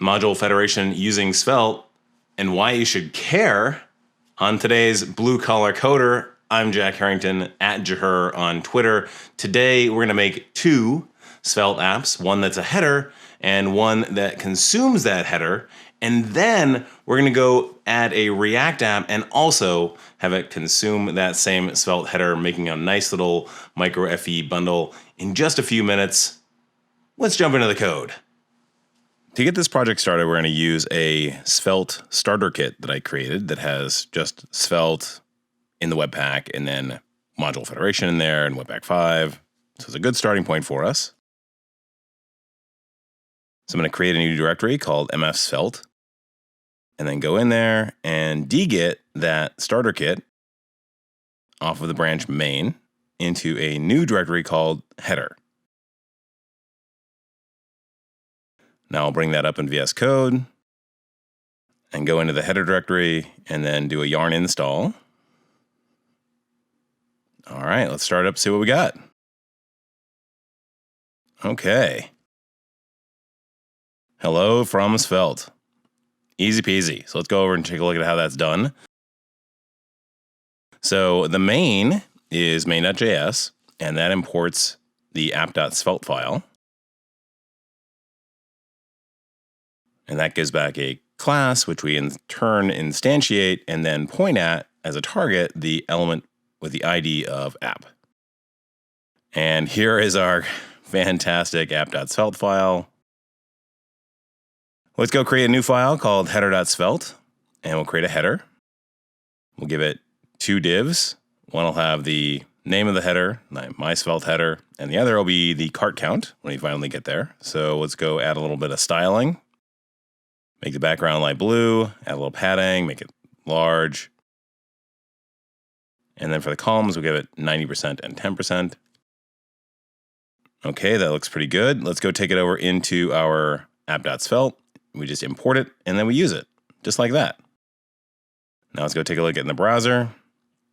module federation using Svelte and why you should care on today's Blue Collar Coder. I'm Jack Harrington at Jahur on Twitter. Today we're going to make two Svelte apps, one that's a header and one that consumes that header. And then we're going to go add a React app and also have it consume that same Svelte header, making a nice little micro-FE bundle in just a few minutes. Let's jump into the code. To get this project started, we're going to use a Svelte starter kit that I created that has just Svelte in the Webpack and then module federation in there and Webpack 5. So it's a good starting point for us. So I'm going to create a new directory called mf-svelte and then go in there and dgit that starter kit off of the branch main into a new directory called header. Now I'll bring that up in VS Code and go into the header directory and then do a yarn install. All right, let's start up, see what we got. Okay. Hello from Svelte. Easy peasy. So let's go over and take a look at how that's done. So the main is main.js, and that imports the app.svelte file. And that gives back a class, which we in turn instantiate and then point at as a target the element with the ID of app. And here is our fantastic app.svelte file. Let's go create a new file called header.svelte, and we'll create a header. We'll give it two divs. One will have the name of the header, my Svelte header, and the other will be the cart count when you finally get there. So let's go add a little bit of styling. Make the background light blue, add a little padding, make it large. And then for the columns, we'll give it 90% and 10%. Okay, that looks pretty good. Let's go take it over into our app.svelte. We just import it, and then we use it, just like that. Now let's go take a look at it in the browser.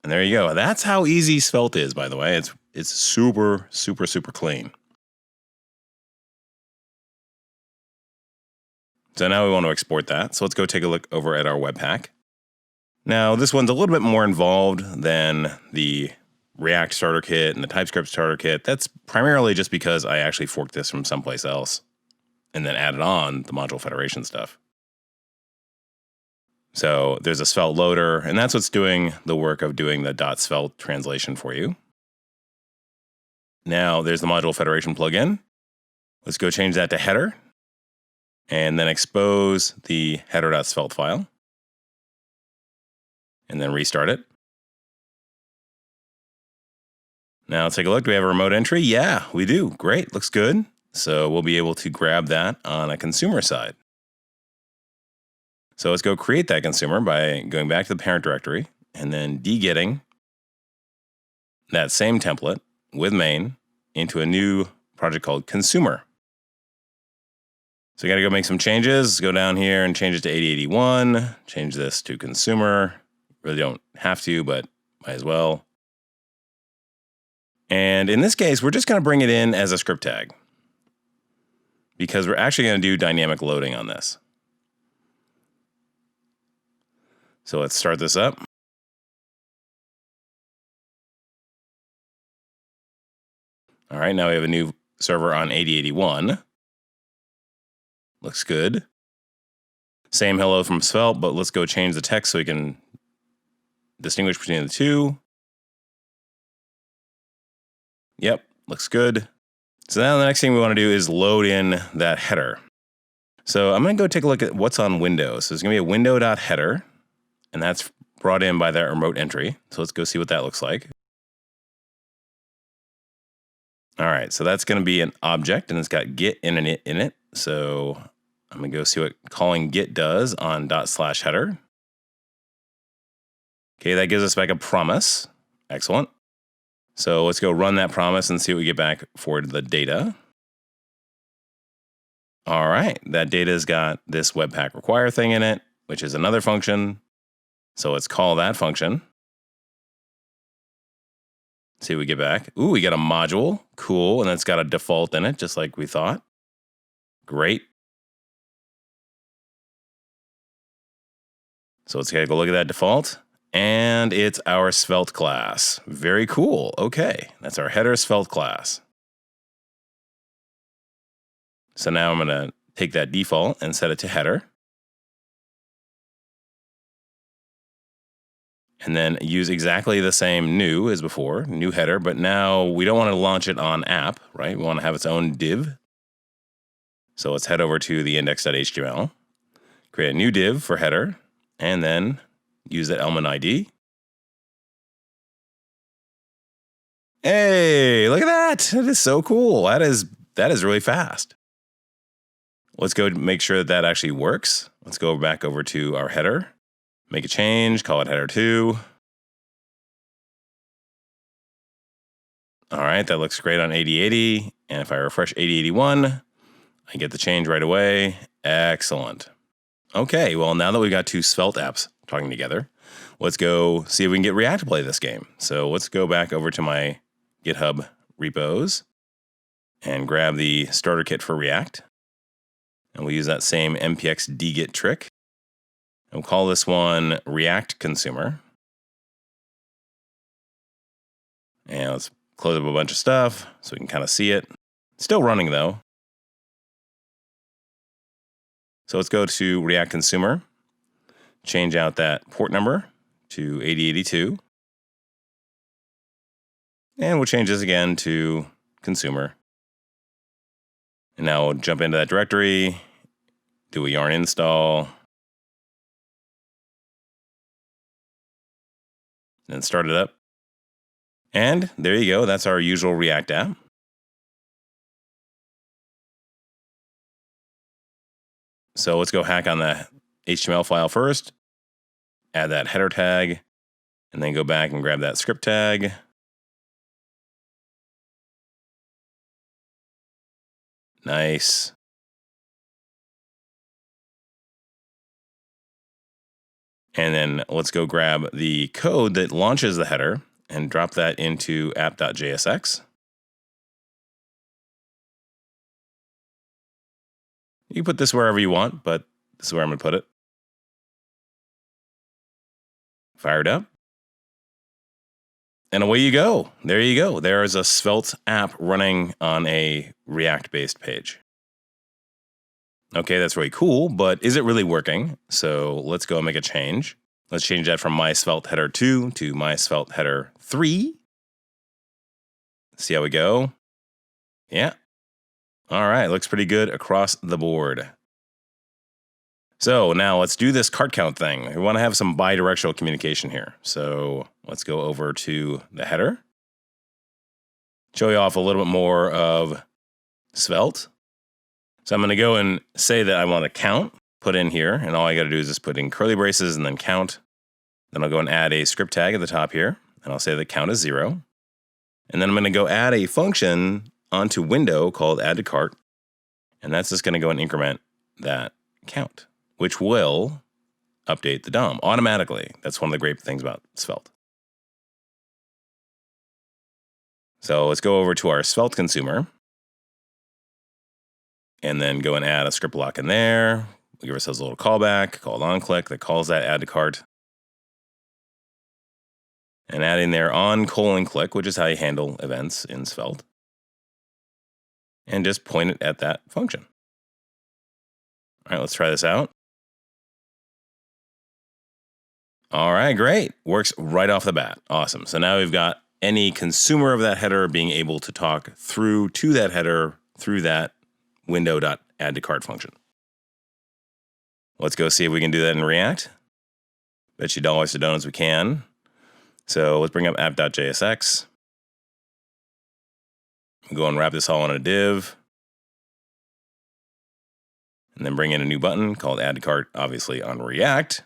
And there you go. That's how easy Svelte is, by the way. It's super, super, super clean. So now we want to export that. So let's go take a look over at our Webpack. Now this one's a little bit more involved than the React starter kit and the TypeScript starter kit. That's primarily just because I actually forked this from someplace else and then added on the module federation stuff. So there's a Svelte loader, and that's what's doing the work of doing the .svelte translation for you. Now there's the module federation plugin. Let's go change that to header, and then expose the header.svelte file, and then restart it. Now let's take a look. Do we have a remote entry? Yeah, we do. Great, looks good. So we'll be able to grab that on a consumer side. So let's go create that consumer by going back to the parent directory and then dgitting that same template with main into a new project called consumer. So you got to go make some changes. Go down here and change it to 8081. Change this to consumer. Really don't have to, but might as well. And in this case, we're just going to bring it in as a script tag, because we're actually going to do dynamic loading on this. So let's start this up. All right, now we have a new server on 8081. Looks good. Same hello from Svelte, but let's go change the text so we can distinguish between the two. Yep, looks good. So now the next thing we want to do is load in that header. So I'm going to go take a look at what's on Windows. So there's going to be a window.header, and that's brought in by that remote entry. So let's go see what that looks like. All right, so that's going to be an object, and it's got git and init in it. So I'm going to go see what calling git does on ./header. Okay, that gives us back a promise. Excellent. So let's go run that promise and see what we get back for the data. All right, that data's got this Webpack require thing in it, which is another function. So let's call that function. See what we get back. Ooh, we got a module. Cool. And it's got a default in it, just like we thought. Great. So let's take a look at that default. And it's our svelte class. Very cool. Okay, that's our header svelte class. So now I'm going to take that default and set it to header. And then use exactly the same new as before, new header, but now we don't want to launch it on app, right? We want to have its own div. So let's head over to the index.html, create a new div for header, and then use that element ID. Hey, look at that. That is so cool. That is really fast. Let's go make sure that that actually works. Let's go back over to our header, make a change, call it header 2. All right, that looks great on 8080. And if I refresh 8081, I get the change right away. Excellent. Okay, well, now that we've got two Svelte apps talking together, let's go see if we can get React to play this game. So let's go back over to my GitHub repos and grab the starter kit for React. And we'll use that same npx dgit trick. And we'll call this one React Consumer. And let's close up a bunch of stuff so we can kind of see it. Still running though. So let's go to React Consumer, change out that port number to 8082. And we'll change this again to Consumer. And now we'll jump into that directory, do a yarn install, then start it up. And there you go, that's our usual React app. So let's go hack on the HTML file first, add that header tag, and then go back and grab that script tag. Nice. And then let's go grab the code that launches the header and drop that into app.jsx. You can put this wherever you want, but this is where I'm going to put it. Fire it up. And away you go. There you go. There is a Svelte app running on a React-based page. Okay, that's really cool, but is it really working? So let's go and make a change. Let's change that from my Svelte header 2 to my Svelte header 3. See how we go. Yeah. All right, looks pretty good across the board. So now let's do this cart count thing. We want to have some bidirectional communication here. So let's go over to the header. Show you off a little bit more of Svelte. So I'm going to go and say that I want to count, put in here, and all I got to do is just put in curly braces and then count. Then I'll go and add a script tag at the top here, and I'll say the count is 0. And then I'm going to go add a function onto window called add to cart, and that's just going to go and increment that count, which will update the DOM automatically. That's one of the great things about Svelte. So let's go over to our Svelte consumer, and then go and add a script block in there. We'll give ourselves a little callback called onClick that calls that add to cart. And add in there on::click, which is how you handle events in Svelte. And just point it at that function. All right, let's try this out. All right, great. Works right off the bat. Awesome. So now we've got any consumer of that header being able to talk through to that header through that window.add-to-cart function. Let's go see if we can do that in React. Bet you dollars to donuts we can. So let's bring up app.jsx. Go and wrap this all in a div. And then bring in a new button called add to cart, obviously on React.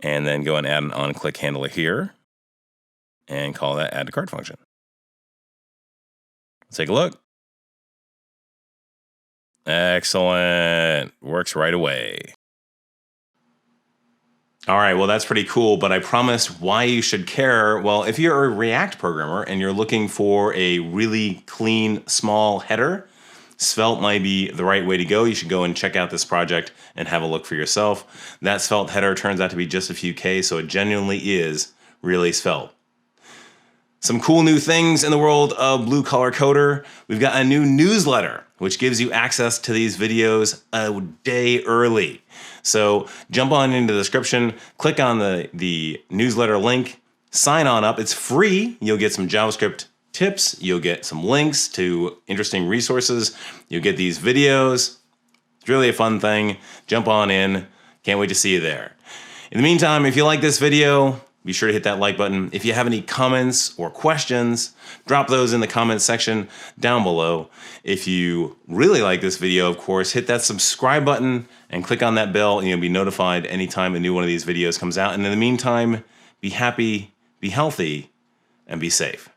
And then go and add an onClick handler here and call that add to cart function. Let's take a look. Excellent. Works right away. All right, well, that's pretty cool, but I promised why you should care. Well, if you're a React programmer and you're looking for a really clean, small header, Svelte might be the right way to go. You should go and check out this project and have a look for yourself. That Svelte header turns out to be just a few K, so it genuinely is really Svelte. Some cool new things in the world of Blue Collar Coder. We've got a new newsletter, which gives you access to these videos a day early. So jump on into the description, click on the newsletter link, sign on up. It's free. You'll get some JavaScript tips. You'll get some links to interesting resources. You'll get these videos. It's really a fun thing. Jump on in. Can't wait to see you there. In the meantime, if you like this video, be sure to hit that like button. If you have any comments or questions, drop those in the comments section down below. If you really like this video, of course, hit that subscribe button and click on that bell and you'll be notified anytime a new one of these videos comes out. And in the meantime, be happy, be healthy, and be safe.